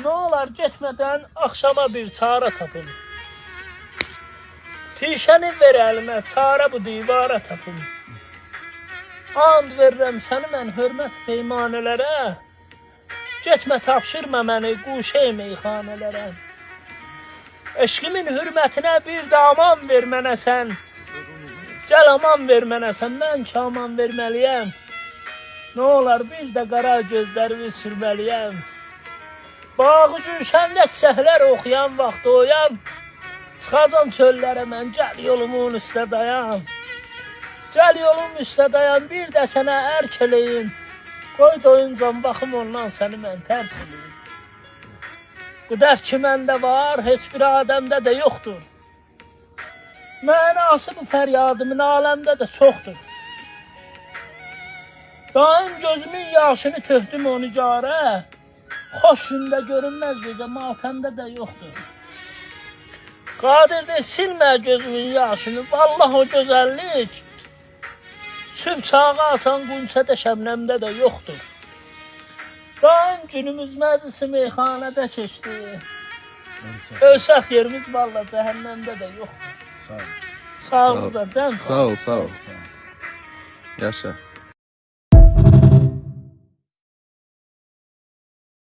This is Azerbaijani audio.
Ne olar getmədən axşama bir çarə tapın. Tişəni ver əlimə, çarə bu divara tapın. And verirəm səni mən hörmət peymanələrə. Getmə tapşırma məni quşey meyxanələrə. Eşqimin hürmətinə bir də aman ver mənə sən. Gəl aman ver mənə sən, mən ki aman verməliyəm. Ne olar bir də qara gözlərimi sürməliyəm. Bağı gülşəndə çiçəklər oxuyan vaxt oyan. Çıxacam çöllərə mən, gəl yolumun üstə dayan. Gəl yolum üstə dayan, bir də sənə ərk eləyim. Qoy doyuncan baxım ondan səni mən tərk eləyim. Qüdər ki məndə var, heç bir adəmdə də yoxdur. Mənası bu fəryadımın aləmdə də çoxdur. Daim gözümün yaşını töhdüm onu carə. Xoş gündə görünməz gözə, matəmdə də yoxdur. Qadirdir silmə gözümün yaşını, vallah o gözəllik. Sübh çağı asan qunçədə şəbnəmdə də yoxdur. Daim günümüz məclisi meyxanədə keçdi. Ölsək yerimiz valla cəhənnəmdə də yoxdur. Sağ ol. Sağ olun, cəm. Sağ ol, sağ ol. Yaşa.